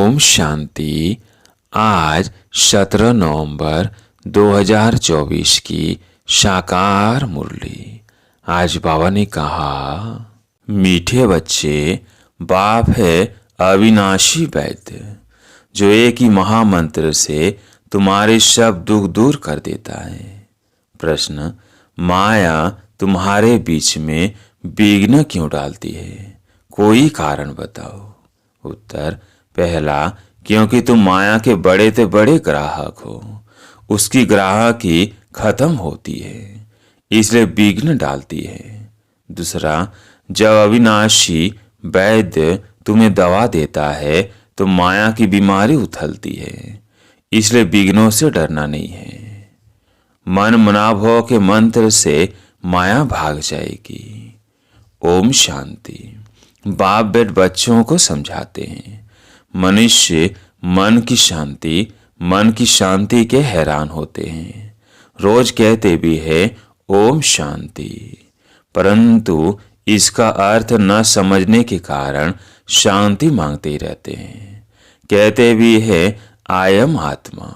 ओम शांति। आज 17 नवंबर 2024 की साकार मुरली। आज बाबा ने कहा, मीठे बच्चे, बाप है अविनाशी वैद्य, जो एक ही महामंत्र से तुम्हारे सब दुख दूर कर देता है। प्रश्न, माया तुम्हारे बीच में विघ्न क्यों डालती है? कोई कारण बताओ। उत्तर, पहला, क्योंकि तुम माया के बड़े से बड़े ग्राहक हो। उसकी ग्राहकी खत्म होती है, इसलिए विघ्न डालती है। दूसरा, जब अविनाशी वैद्य तुम्हें दवा देता है तो माया की बीमारी उथलती है, इसलिए विघ्नों से डरना नहीं है। मन मनाभव के मंत्र से माया भाग जाएगी। ओम शांति। बाप बेट बच्चों को समझाते हैं, मनुष्य मन की शांति के हैरान होते हैं। रोज कहते भी है ओम शांति, परंतु इसका अर्थ न समझने के कारण शांति मांगते ही रहते हैं। कहते भी है आई एम आत्मा,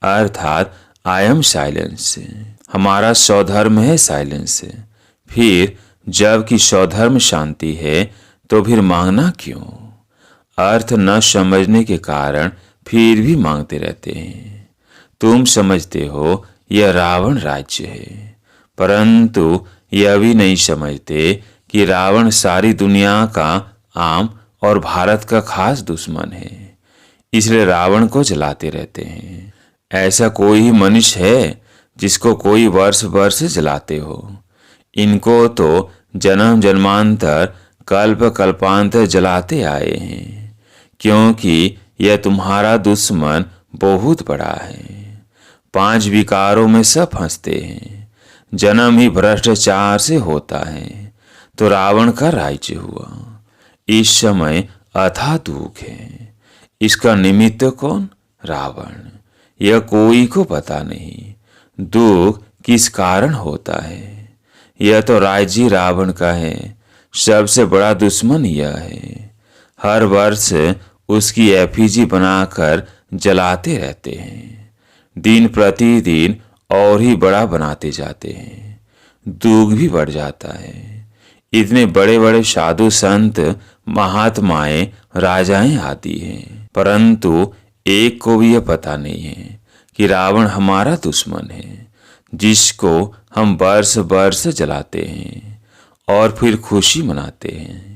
अर्थात आई एम साइलेंस। हमारा स्वधर्म है साइलेंस। फिर जबकि स्वधर्म शांति है तो फिर मांगना क्यों? अर्थ न समझने के कारण फिर भी मांगते रहते हैं। तुम समझते हो यह रावण राज्य है, परंतु यह भी नहीं समझते कि रावण सारी दुनिया का आम और भारत का खास दुश्मन है, इसलिए रावण को जलाते रहते हैं। ऐसा कोई ही मनुष्य है जिसको कोई वर्ष वर्ष जलाते हो। इनको तो जन्म जन्मांतर कल्प कल्पांतर जलाते आए हैं, क्योंकि यह तुम्हारा दुश्मन बहुत बड़ा है। 5 विकारों में सब फंसते हैं। जन्म ही भ्रष्टाचार से होता है, तो रावण का राज्य हुआ। इस समय अथाह दुख है। इसका निमित्त कौन? रावण। यह कोई को पता नहीं दुख किस कारण होता है। यह तो राज्य रावण का है। सबसे बड़ा दुश्मन यह है। हर वर्ष उसकी एफिजी बनाकर जलाते रहते हैं। दिन प्रतिदिन और ही बड़ा बनाते जाते हैं। दुख भी बढ़ जाता है। इतने बड़े बड़े साधु संत महात्माएं राजाएं आती हैं, परंतु एक को भी यह पता नहीं है कि रावण हमारा दुश्मन है, जिसको हम वर्ष वर्ष जलाते हैं और फिर खुशी मनाते हैं।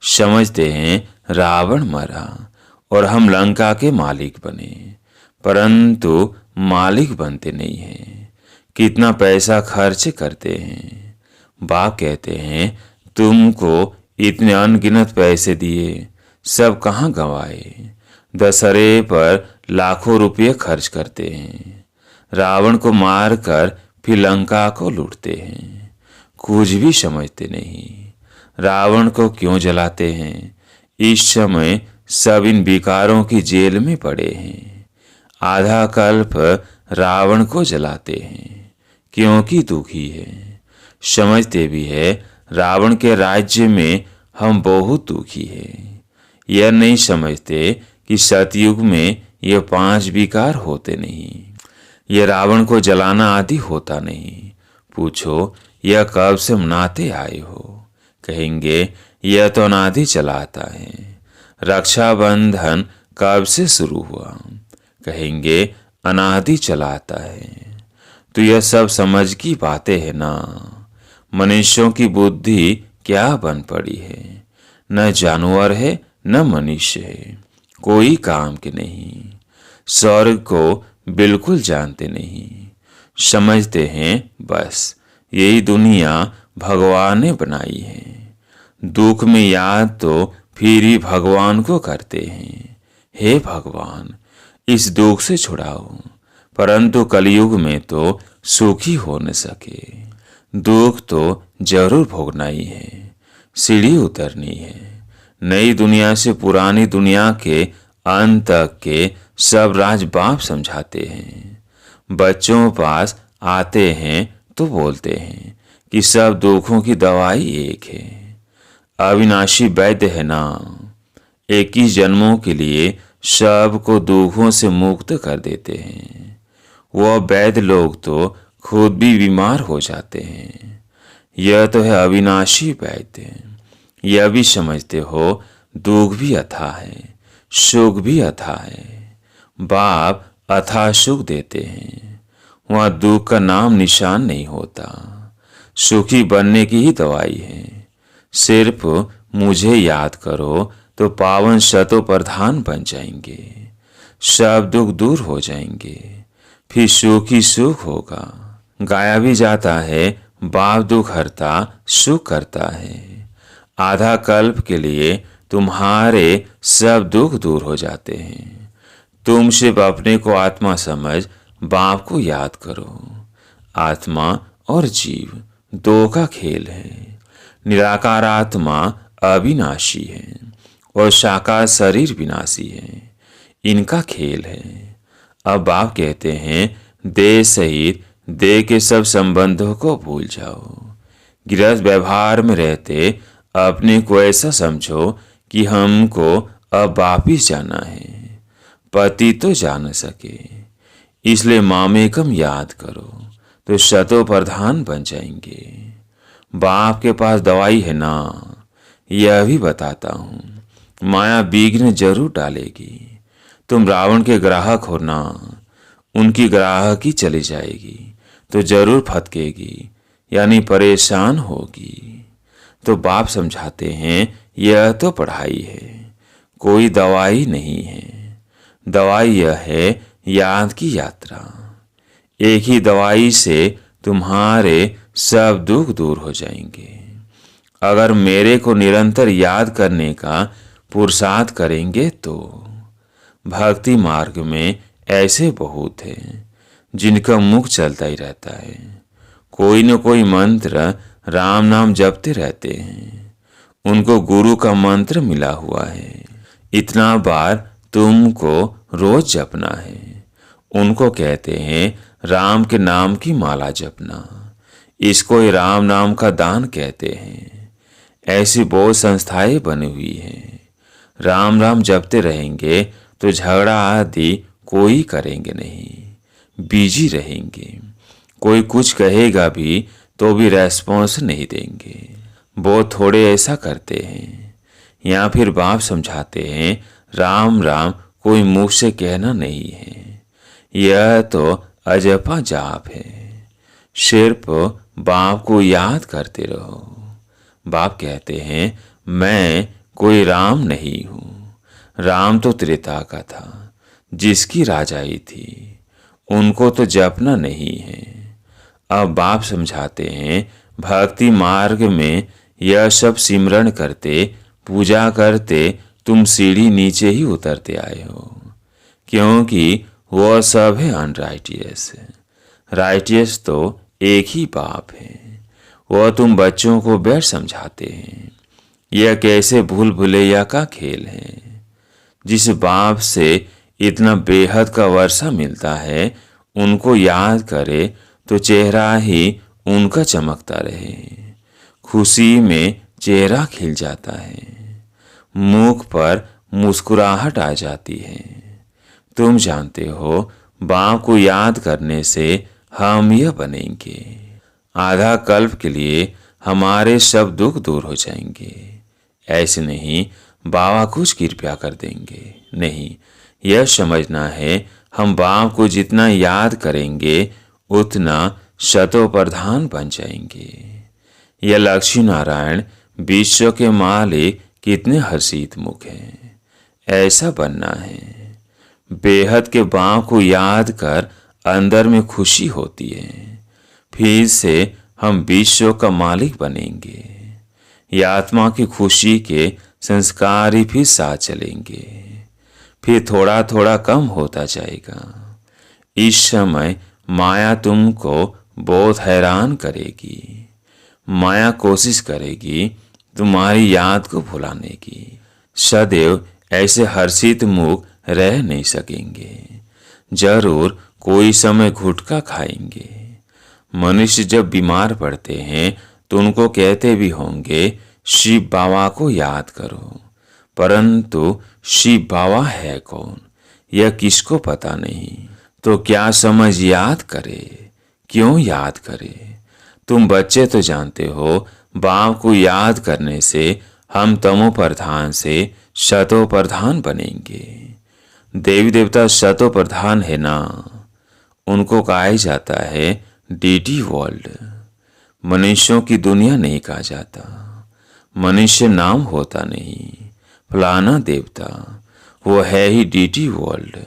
समझते हैं रावण मरा और हम लंका के मालिक बने, परंतु मालिक बनते नहीं हैं। कितना पैसा खर्च करते हैं। बाप कहते हैं तुमको इतने अनगिनत पैसे दिए, सब कहाँ गंवाए। दशहरे पर लाखों रुपये खर्च करते हैं। रावण को मारकर फिर लंका को लूटते हैं। कुछ भी समझते नहीं। रावण को क्यों जलाते हैं? इस समय सब इन विकारों की जेल में पड़े हैं। आधा कल्प रावण को जलाते हैं, क्योंकि दुखी है। समझते भी है रावण के राज्य में हम बहुत दुखी हैं। यह नहीं समझते कि सतयुग में ये 5 विकार होते नहीं। यह रावण को जलाना आदि होता नहीं। पूछो यह कब से मनाते आए हो? कहेंगे यह तो अनादि चलाता है। रक्षाबंधन कब से शुरू हुआ? कहेंगे अनादि चलाता है। तो यह सब समझ की बातें है ना। मनुष्यों की बुद्धि क्या बन पड़ी है। न जानवर है न मनुष्य है, कोई काम के नहीं। स्वर्ग को बिल्कुल जानते नहीं। समझते हैं बस यही दुनिया भगवान ने बनाई है। दुख में याद तो फिर ही भगवान को करते हैं, हे भगवान इस दुख से छुड़ाओ। परंतु कलयुग में तो सुखी हो न सके। दुख तो जरूर भोगना ही है, सीढ़ी उतरनी है। नई दुनिया से पुरानी दुनिया के अंत तक के सब राज बाप समझाते हैं। बच्चों पास आते हैं तो बोलते हैं कि सब दुखों की दवाई एक है। अविनाशी वैद्य है ना। 21 जन्मों के लिए सबको दुखों से मुक्त कर देते हैं। वह वैद्य लोग तो खुद भी बीमार हो जाते हैं। यह तो है अविनाशी वैद्य। यह भी समझते हो दुख भी अथाह है, सुख भी अथाह है। बाप अथाह सुख देते हैं, वहाँ दुख का नाम निशान नहीं होता। सुखी बनने की ही दवाई है। सिर्फ मुझे याद करो तो पावन शतो प्रधान बन जाएंगे, सब दुख दूर हो जाएंगे, फिर सुख ही सुख होगा। गाया भी जाता है, बाप दुख हरता सुख करता है। आधा कल्प के लिए तुम्हारे सब दुख दूर हो जाते हैं। तुम सिर्फ अपने को आत्मा समझ बाप को याद करो। आत्मा और जीव दो का खेल है। निराकार आत्मा अविनाशी है और साकार शरीर विनाशी है। इनका खेल है। अब बाप कहते हैं, देह सहित देह के सब संबंधों को भूल जाओ। गृहस्थ व्यवहार में रहते अपने को ऐसा समझो कि हमको अब वापिस जाना है। पति तो जा न सके, इसलिए मामेकम याद करो तो शतो प्रधान बन जाएंगे। बाप के पास दवाई है ना, यह भी बताता हूं। माया विघ्न जरूर डालेगी। तुम रावण के ग्राहक हो ना, उनकी ग्राहकी चली जाएगी तो जरूर फटकेगी, यानी परेशान होगी। तो बाप समझाते हैं, यह तो पढ़ाई है, कोई दवाई नहीं है। दवाई यह है याद की यात्रा। एक ही दवाई से तुम्हारे सब दुख दूर हो जाएंगे। अगर मेरे को निरंतर याद करने का पुरुषार्थ करेंगे तो। भक्ति मार्ग में ऐसे बहुत हैं जिनका मुख चलता ही रहता है, कोई न कोई मंत्र राम नाम जपते रहते हैं। उनको गुरु का मंत्र मिला हुआ है, इतना बार तुमको रोज जपना है। उनको कहते हैं राम के नाम की माला जपना। इसको ही राम नाम का दान कहते हैं। ऐसी बहुत संस्थाएं बनी हुई हैं। राम राम जपते रहेंगे तो झगड़ा आदि कोई करेंगे नहीं, बिजी रहेंगे। कोई कुछ कहेगा भी तो भी रेस्पॉन्स नहीं देंगे। बहुत थोड़े ऐसा करते हैं। या फिर बाप समझाते हैं, राम राम कोई मुख से कहना नहीं है, यह तो अजपा जाप है। सिर्फ बाप को याद करते रहो। बाप कहते हैं, मैं कोई राम नहीं हूँ। राम तो त्रेता का था, जिसकी राजाई थी, उनको तो जपना नहीं है। अब बाप समझाते हैं, भक्ति मार्ग में यह सब सिमरण करते, पूजा करते तुम सीढ़ी नीचे ही उतरते आए हो, क्योंकि वह सब है अनराइटियस। राइटियस तो एक ही बाप है। वह तुम बच्चों को बैठ समझाते हैं। यह कैसे भूल भुलैया का खेल है। जिस बाप से इतना बेहद का वर्षा मिलता है, उनको याद करे तो चेहरा ही उनका चमकता रहे। खुशी में चेहरा खिल जाता है, मुख पर मुस्कुराहट आ जाती है। तुम जानते हो, बाप को याद करने से हम यह बनेंगे। आधा कल्प के लिए हमारे सब दुख दूर हो जाएंगे। ऐसे नहीं बाबा कुछ कृपया कर देंगे, नहीं, यह समझना है हम बाप को जितना याद करेंगे उतना शतो प्रधान बन जाएंगे। यह लक्ष्मी नारायण विश्व के मालिक कितने हर्षित मुख हैं, ऐसा बनना है। बेहद के बाप को याद कर अंदर में खुशी होती है। फिर से हम विश्व का मालिक बनेंगे। यह आत्मा की खुशी के संस्कार ही फिर साथ चलेंगे। फिर थोड़ा थोड़ा कम होता जाएगा। इस समय माया तुमको बहुत हैरान करेगी। माया कोशिश करेगी तुम्हारी याद को भुलाने की। सदैव ऐसे हर्षित मुख रह नहीं सकेंगे। जरूर कोई समय घुटका खाएंगे। मनुष्य जब बीमार पड़ते हैं तो उनको कहते भी होंगे, शिव बाबा को याद करो, परंतु शिव बाबा है कौन यह किसको पता नहीं। तो क्या समझ याद करे, क्यों याद करे। तुम बच्चे तो जानते हो बाप को याद करने से हम तमो प्रधान से शतो प्रधान बनेंगे। देवी देवता शतो प्रधान है ना, उनको कहा जाता है डीडी वर्ल्ड। मनुष्यों की दुनिया नहीं कहा जाता, मनुष्य नाम होता नहीं। फलाना देवता वो है ही डीडी वर्ल्ड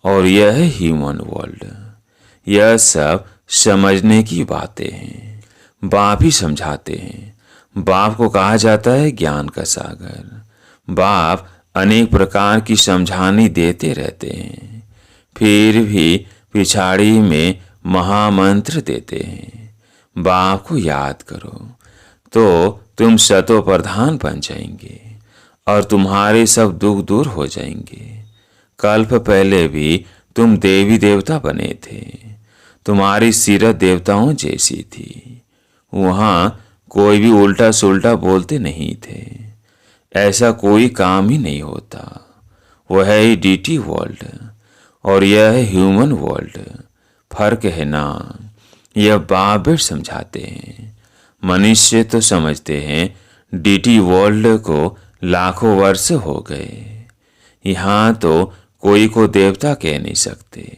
और यह है ह्यूमन वर्ल्ड। यह सब समझने की बातें हैं, बाप ही समझाते हैं। बाप को कहा जाता है ज्ञान का सागर। बाप अनेक प्रकार की समझानी देते रहते हैं, फिर भी पिछाड़ी में महामंत्र देते हैं। बाप को याद करो तो तुम शतो प्रधान बन जाएंगे और तुम्हारे सब दुख दूर हो जाएंगे। कल्प पहले भी तुम देवी देवता बने थे, तुम्हारी सीरत देवताओं जैसी थी। वहां कोई भी उल्टा सुल्टा बोलते नहीं थे, ऐसा कोई काम ही नहीं होता। वह है ही डीटी वर्ल्ड और यह है ह्यूमन वर्ल्ड। फर्क है ना, यह बाप समझाते हैं। मनुष्य तो समझते हैं डीटी वर्ल्ड को लाखों वर्ष हो गए। यहाँ तो कोई को देवता कह नहीं सकते,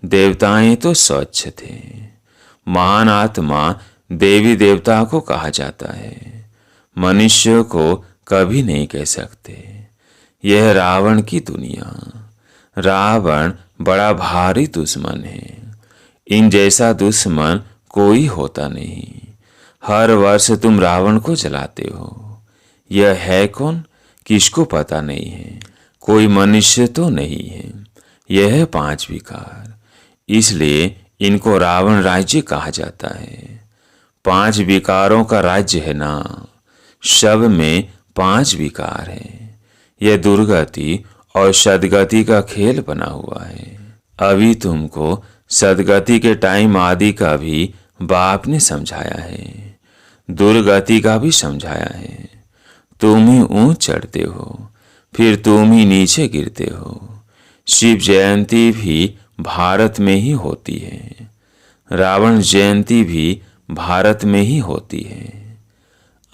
देवताएं तो स्वच्छ थे। महान आत्मा देवी देवता को कहा जाता है, मनुष्य को कभी नहीं कह सकते। यह रावण की दुनिया। रावण बड़ा भारी दुश्मन है, इन जैसा दुश्मन कोई होता नहीं। हर वर्ष तुम रावण को जलाते हो। यह है कौन किसको पता नहीं है, कोई मनुष्य तो नहीं है। यह है 5 विकार, इसलिए इनको रावण राज्य कहा जाता है। 5 विकारों का राज्य है ना, सब में 5 विकार है। यह दुर्गति और सदगति का खेल बना हुआ है। अभी तुमको सदगति के टाइम आदि का भी बाप ने समझाया है, दुर्गति का भी समझाया है। तुम ही ऊंच चढ़ते हो, फिर तुम ही नीचे गिरते हो। शिव जयंती भी भारत में ही होती है, रावण जयंती भी भारत में ही होती है।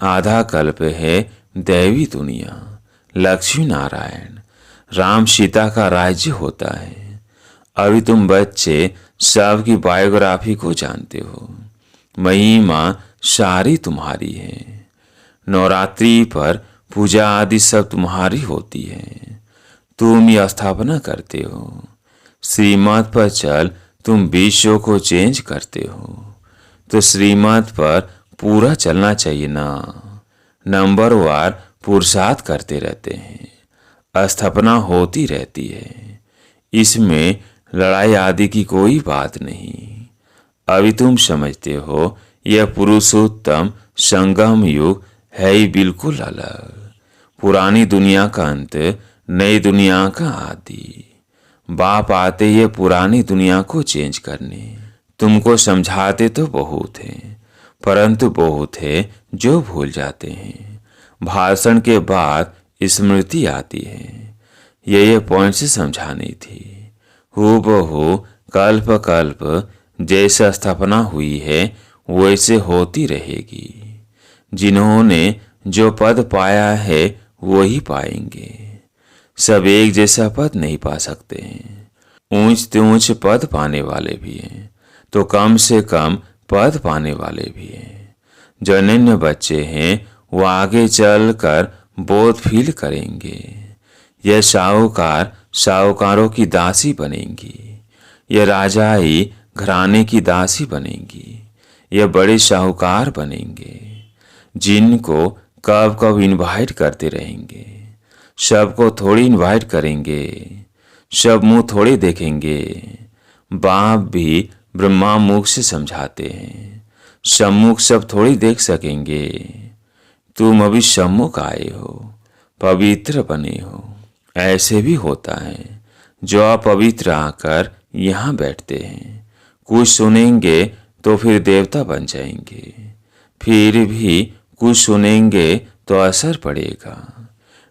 आधा कल्प है दैवी दुनिया, लक्ष्मी नारायण राम सीता का राज्य होता है। अभी तुम बच्चे सबकी बायोग्राफी को जानते हो, महिमा सारी तुम्हारी है। नवरात्रि पर पूजा आदि सब तुम्हारी होती है, तुम ही स्थापना करते हो। श्रीमत पर चल तुम विश्व को चेंज करते हो, तो श्रीमत पर पूरा चलना चाहिए ना। नंबरवार पुरुषार्थ करते रहते हैं, स्थापना होती रहती है, इसमें लड़ाई आदि की कोई बात नहीं। अभी तुम समझते हो यह पुरुषोत्तम संगम युग है ही बिल्कुल अलग। पुरानी दुनिया का अंत, नई दुनिया का आदि। बाप आते ये पुरानी दुनिया को चेंज करने। तुमको समझाते तो बहुत हैं, परंतु बहुत है जो भूल जाते हैं। भाषण के बाद स्मृति आती है, ये पॉइंट से समझानी थी। हूबहू कल्प कल्प जैसे स्थापना हुई है वैसे होती रहेगी। जिन्होंने जो पद पाया है वही पाएंगे। सब एक जैसा पद नहीं पा सकते हैं। ऊंच ऊंच पद पाने वाले भी हैं, तो कम से कम पद पाने वाले भी हैं। जो अनन्य बच्चे हैं वो आगे चलकर बोध फील करेंगे। यह साहूकार साहूकारों की दासी बनेंगी, यह राजाई घराने की दासी बनेंगी, यह बड़े साहूकार बनेंगे, जिनको कब कब इनवाइट करते रहेंगे। सबको थोड़ी इनवाइट करेंगे, सब मुंह थोड़े देखेंगे। बाप भी ब्रह्मा मुख से समझाते हैं, सम्मुख सब थोड़ी देख सकेंगे। तुम अभी सम्मुख आए हो, पवित्र बने हो। ऐसे भी होता है जो अपवित्र आकर यहाँ बैठते हैं, कुछ सुनेंगे तो फिर देवता बन जाएंगे, फिर भी कुछ सुनेंगे तो असर पड़ेगा।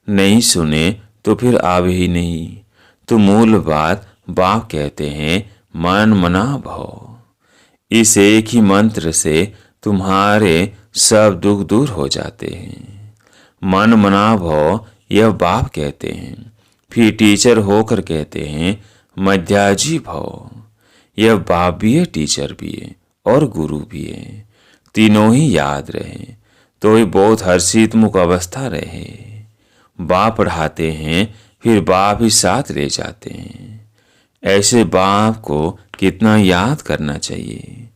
नहीं सुने तो फिर आवे ही नहीं। तो मूल बात बाप कहते हैं मन मना भव। इस एक ही मंत्र से तुम्हारे सब दुख दूर हो जाते हैं। मन मना भव यह बाप कहते हैं। फिर टीचर होकर कहते हैं मध्याजी भव। यह बाप भी है, टीचर भी है और गुरु भी है। तीनों ही याद रहे तो ही बहुत हर्षित मुख अवस्था रहे। बाप पढ़ाते हैं फिर बाप ही साथ ले जाते हैं। ऐसे बाप को कितना याद करना चाहिए।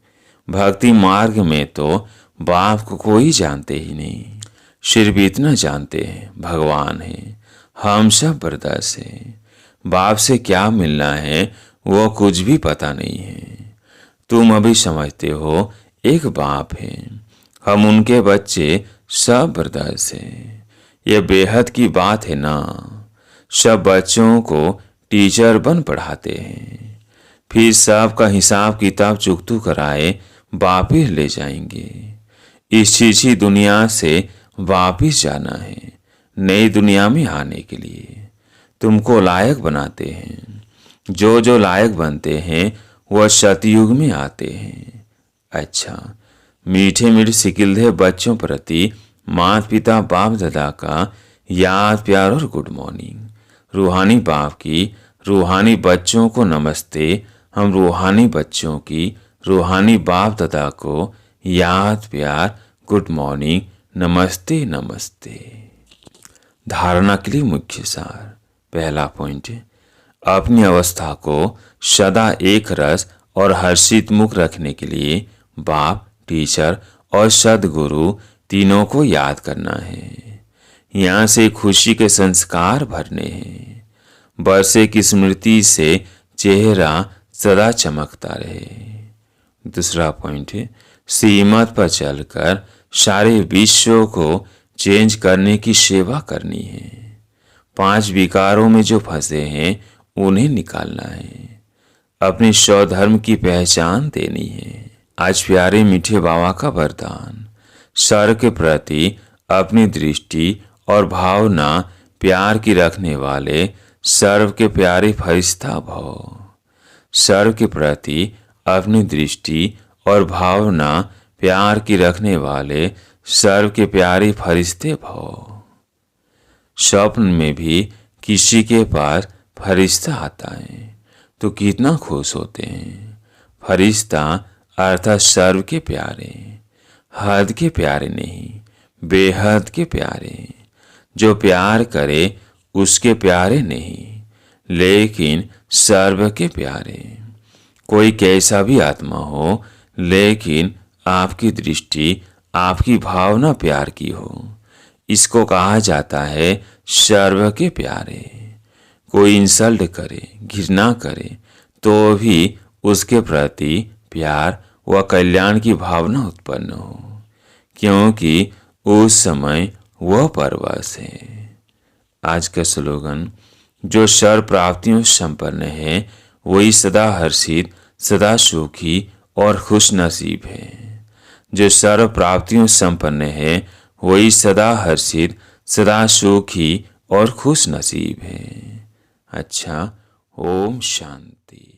भक्ति मार्ग में तो बाप को कोई जानते ही नहीं, सिर्फ इतना जानते हैं भगवान है, हम सब बरदास है। बाप से क्या मिलना है वो कुछ भी पता नहीं है। तुम अभी समझते हो एक बाप है, हम उनके बच्चे सब बरदास है। यह बेहद की बात है ना। सब बच्चों को टीचर बन पढ़ाते हैं, फिर सबका हिसाब किताब चुकतू कराए वापिस ले जाएंगे। इस चीज़ी दुनिया से वापिस जाना है, नई दुनिया में आने के लिए तुमको लायक बनाते हैं। जो जो लायक बनते हैं वह सतयुग में आते हैं। अच्छा, मीठे मीठे सिकिलधे बच्चों प्रति माता पिता बाप दादा का याद प्यार और गुड मॉर्निंग। रूहानी बाप की रूहानी बच्चों को नमस्ते। हम रूहानी बच्चों की रूहानी बाप दादा को याद प्यार गुड मॉर्निंग, नमस्ते नमस्ते। धारणा के लिए मुख्य सार। पहला पॉइंट, अपनी अवस्था को सदा एक रस और हर्षित मुख रखने के लिए बाप, टीचर और सदगुरु तीनों को याद करना है। यहाँ से खुशी के संस्कार भरने हैं। बरसे की स्मृति से चेहरा सदा चमकता रहे। दूसरा पॉइंट है, सीमत पर चलकर सारे विश्व को चेंज करने की सेवा करनी है। 5 विकारों में जो फंसे हैं उन्हें निकालना है। अपने स्वधर्म की पहचान देनी है। आज प्यारे मीठे बाबा का वरदान, सर के प्रति अपनी दृष्टि और भावना प्यार की रखने वाले सर्व के प्यारे फरिश्ता भव। सर्व के प्रति अपनी दृष्टि और भावना प्यार की रखने वाले सर्व के प्यारे फरिश्ते भव। स्वप्न में भी किसी के पास फरिश्ता आता है तो कितना खुश होते हैं। फरिश्ता अर्थात सर्व के प्यारे, हद के प्यारे नहीं, बेहद के प्यारे। जो प्यार करे उसके प्यारे नहीं, लेकिन सर्व के प्यारे। कोई कैसा भी आत्मा हो, लेकिन आपकी दृष्टि, आपकी भावना प्यार की हो, इसको कहा जाता है सर्व के प्यारे। कोई इंसल्ट करे, घृणा करे तो भी उसके प्रति प्यार व कल्याण की भावना उत्पन्न हो, क्योंकि उस समय वह परवश है। आज का स्लोगन, जो सर्व प्राप्तियों संपन्न है वही सदा हर्षित, सदा सुखी और खुश नसीब है। जो सर्व प्राप्तियों संपन्न है वही सदा हर्षित, सदा सुखी और खुश नसीब है। अच्छा, ओम शांति।